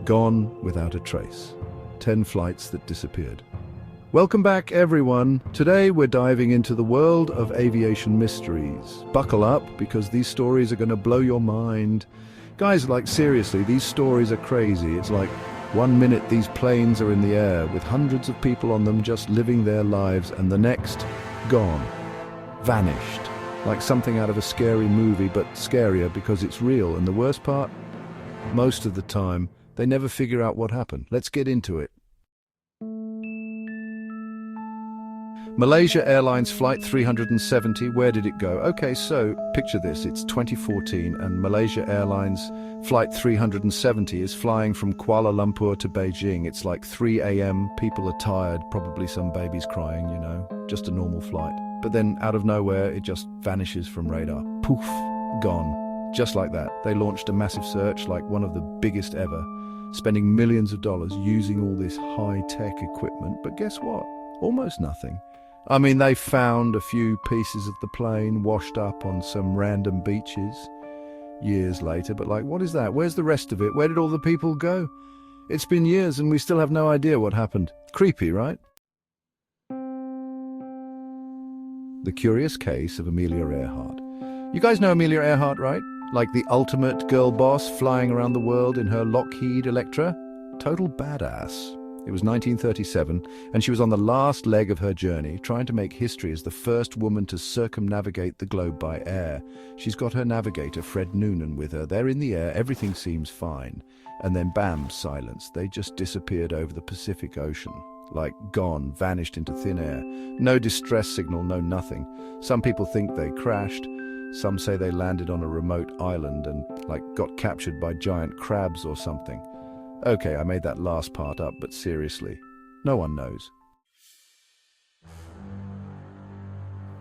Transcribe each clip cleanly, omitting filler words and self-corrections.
Gone without a trace. 10 flights that disappeared. Welcome back, everyone. Today we're diving into the world of aviation mysteries. Buckle up, because these stories are going to blow your mind. Guys, like seriously, these stories are crazy. It's like 1 minute these planes are in the air with hundreds of people on them just living their lives, and the next, gone. Vanished. Like something out of a scary movie, but scarier because it's real. And the worst part? Most of the time, they never figure out what happened. Let's get into it. Malaysia Airlines Flight 370, where did it go? Okay, so picture this, it's 2014 and Malaysia Airlines Flight 370 is flying from Kuala Lumpur to Beijing. It's like 3 a.m, people are tired, probably some babies crying, you know, just a normal flight. But then out of nowhere, it just vanishes from radar. Poof, gone. Just like that. They launched a massive search, like one of the biggest ever, spending millions of dollars using all this high-tech equipment. But guess what? Almost nothing. I mean, they found a few pieces of the plane washed up on some random beaches years later, but like, what is that? Where's the rest of it? Where did all the people go? It's been years and we still have no idea what happened. Creepy, right? The curious case of Amelia Earhart. You guys know Amelia Earhart, right? Like the ultimate girl boss flying around the world in her Lockheed Electra? Total badass. It was 1937, and she was on the last leg of her journey, trying to make history as the first woman to circumnavigate the globe by air. She's got her navigator, Fred Noonan, with her. They're in the air, everything seems fine. And then bam, silence. They just disappeared over the Pacific Ocean. Like gone, vanished into thin air. No distress signal, no nothing. Some people think they crashed. Some say they landed on a remote island and, like, got captured by giant crabs or something. Okay, I made that last part up, but seriously, no one knows.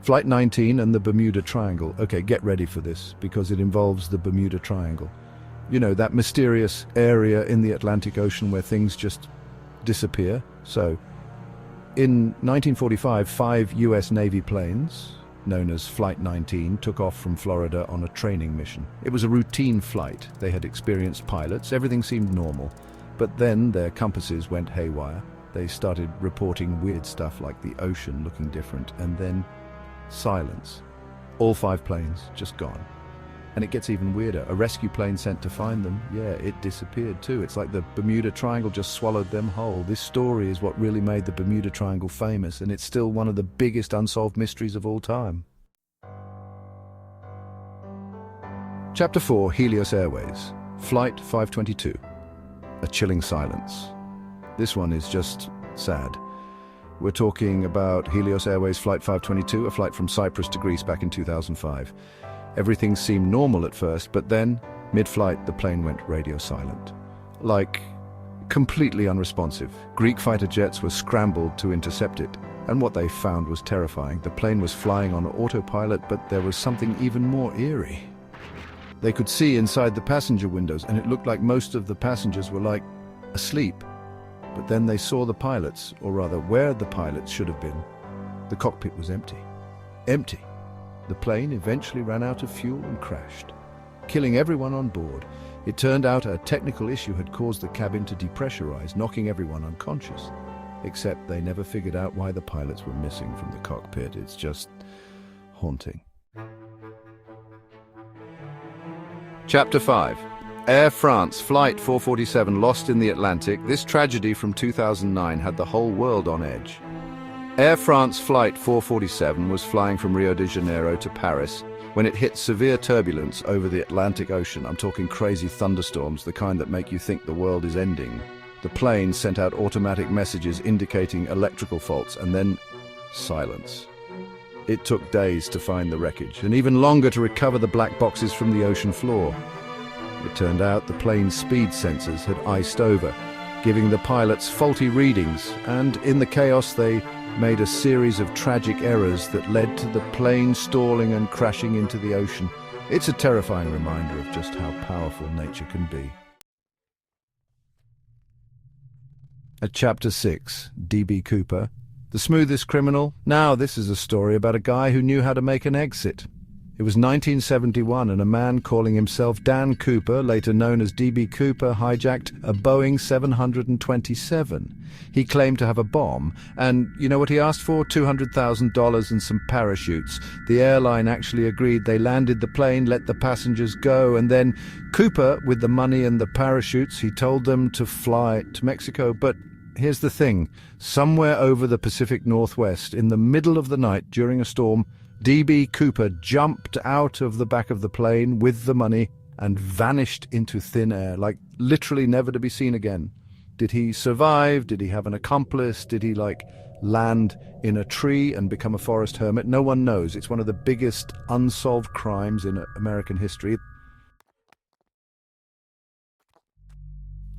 Flight 19 and the Bermuda Triangle. Okay, get ready for this, because it involves the Bermuda Triangle. You know, that mysterious area in the Atlantic Ocean where things just disappear. So, in 1945, 5 US Navy planes, known as Flight 19, took off from Florida on a training mission. It was a routine flight. They had experienced pilots. Everything seemed normal. But then their compasses went haywire. They started reporting weird stuff like the ocean looking different, and then silence. All 5 planes just gone. And it gets even weirder. A rescue plane sent to find them, yeah, it disappeared too. It's like the Bermuda Triangle just swallowed them whole. This story is what really made the Bermuda Triangle famous, and it's still one of the biggest unsolved mysteries of all time. Chapter 4, Helios Airways, Flight 522. A chilling silence. This one is just sad. We're talking about Helios Airways Flight 522, a flight from Cyprus to Greece back in 2005. Everything seemed normal at first, but then, mid-flight, the plane went radio silent. Like, completely unresponsive. Greek fighter jets were scrambled to intercept it, and what they found was terrifying. The plane was flying on autopilot, but there was something even more eerie. They could see inside the passenger windows, and it looked like most of the passengers were, like, asleep. But then they saw the pilots, or rather, where the pilots should have been. The cockpit was empty. Empty. The plane eventually ran out of fuel and crashed, killing everyone on board. It turned out a technical issue had caused the cabin to depressurize, knocking everyone unconscious. Except they never figured out why the pilots were missing from the cockpit. It's just haunting. Chapter 5. Air France Flight 447 lost in the Atlantic. This tragedy from 2009 had the whole world on edge. Air France Flight 447 was flying from Rio de Janeiro to Paris when it hit severe turbulence over the Atlantic Ocean. I'm talking crazy thunderstorms, the kind that make you think the world is ending. The plane sent out automatic messages indicating electrical faults, and then silence. It took days to find the wreckage, and even longer to recover the black boxes from the ocean floor. It turned out the plane's speed sensors had iced over, giving the pilots faulty readings, and in the chaos they made a series of tragic errors that led to the plane stalling and crashing into the ocean. It's a terrifying reminder of just how powerful nature can be. At Chapter 6, D.B. Cooper, the smoothest criminal. Now this is a story about a guy who knew how to make an exit. It was 1971 and a man calling himself Dan Cooper, later known as D.B. Cooper, hijacked a Boeing 727. He claimed to have a bomb, and you know what he asked for? $200,000 and some parachutes. The airline actually agreed. They landed the plane, let the passengers go, and then Cooper, with the money and the parachutes, he told them to fly to Mexico. But here's the thing. Somewhere over the Pacific Northwest, in the middle of the night during a storm, D.B. Cooper jumped out of the back of the plane with the money and vanished into thin air, like literally never to be seen again. Did he survive? Did he have an accomplice? Did he, land in a tree and become a forest hermit? No one knows. It's one of the biggest unsolved crimes in American history.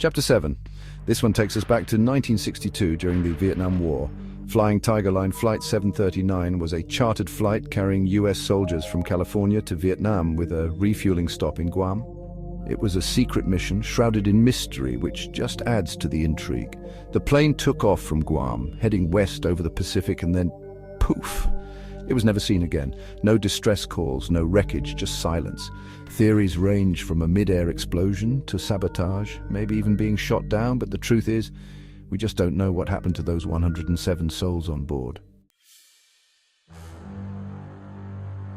Chapter 7. This one takes us back to 1962 during the Vietnam War. Flying Tiger Line Flight 739 was a chartered flight carrying US soldiers from California to Vietnam with a refueling stop in Guam. It was a secret mission shrouded in mystery, which just adds to the intrigue. The plane took off from Guam, heading west over the Pacific, and then poof! It was never seen again. No distress calls, no wreckage, just silence. Theories range from a mid-air explosion to sabotage, maybe even being shot down, but the truth is, we just don't know what happened to those 107 souls on board.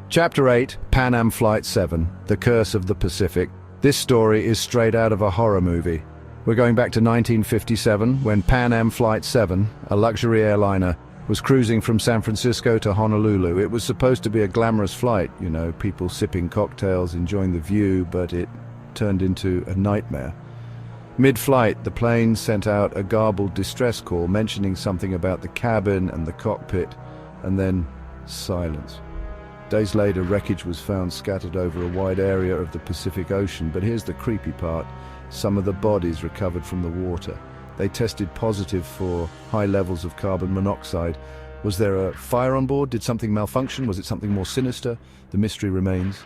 Chapter 8, Pan Am Flight 7, The Curse of the Pacific. This story is straight out of a horror movie. We're going back to 1957, when Pan Am Flight 7, a luxury airliner, was cruising from San Francisco to Honolulu. It was supposed to be a glamorous flight, people sipping cocktails, enjoying the view, but it turned into a nightmare. Mid-flight, the plane sent out a garbled distress call mentioning something about the cabin and the cockpit, and then silence. Days later, wreckage was found scattered over a wide area of the Pacific Ocean, but here's the creepy part. Some of the bodies recovered from the water. They tested positive for high levels of carbon monoxide. Was there a fire on board? Did something malfunction? Was it something more sinister? The mystery remains.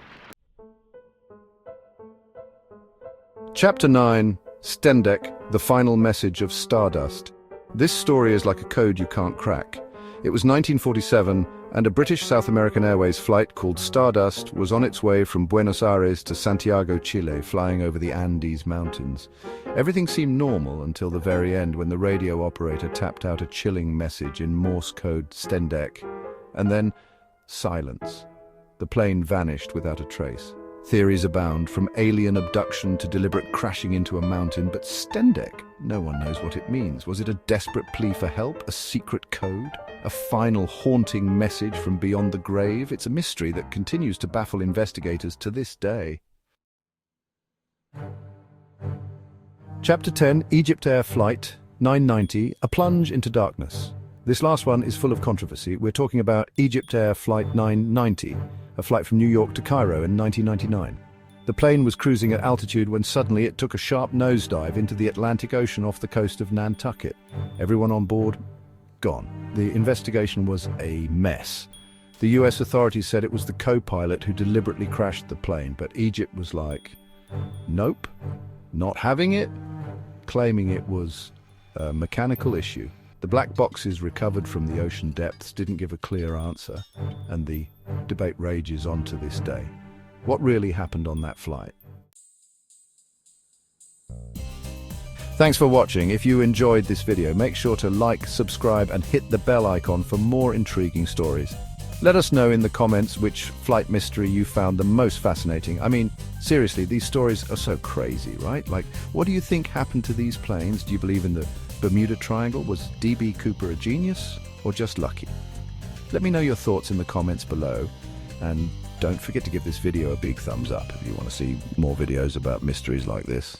Chapter 9. Stendek, the final message of Stardust. This story is like a code you can't crack. It was 1947, and a British South American Airways flight called Stardust was on its way from Buenos Aires to Santiago, Chile, flying over the Andes Mountains. Everything seemed normal until the very end, when the radio operator tapped out a chilling message in Morse code Stendek. And then, silence. The plane vanished without a trace. Theories abound, from alien abduction to deliberate crashing into a mountain, but Stendek, no one knows what it means. Was it a desperate plea for help, a secret code, a final haunting message from beyond the grave? It's a mystery that continues to baffle investigators to this day. Chapter 10, Egypt Air Flight 990, A Plunge into Darkness. This last one is full of controversy. We're talking about Egypt Air Flight 990, a flight from New York to Cairo in 1999. The plane was cruising at altitude when suddenly it took a sharp nosedive into the Atlantic Ocean off the coast of Nantucket. Everyone on board, gone. The investigation was a mess. The US authorities said it was the co-pilot who deliberately crashed the plane, but Egypt was like, nope, not having it, claiming it was a mechanical issue. The black boxes recovered from the ocean depths didn't give a clear answer, and the debate rages on to this day. What really happened on that flight? Thanks for watching. If you enjoyed this video, make sure to like, subscribe, and hit the bell icon for more intriguing stories. Let us know in the comments which flight mystery you found the most fascinating. I mean, seriously, these stories are so crazy, right? What do you think happened to these planes? Do you believe in the Bermuda Triangle? Was D.B. Cooper a genius or just lucky? Let me know your thoughts in the comments below, and don't forget to give this video a big thumbs up if you want to see more videos about mysteries like this.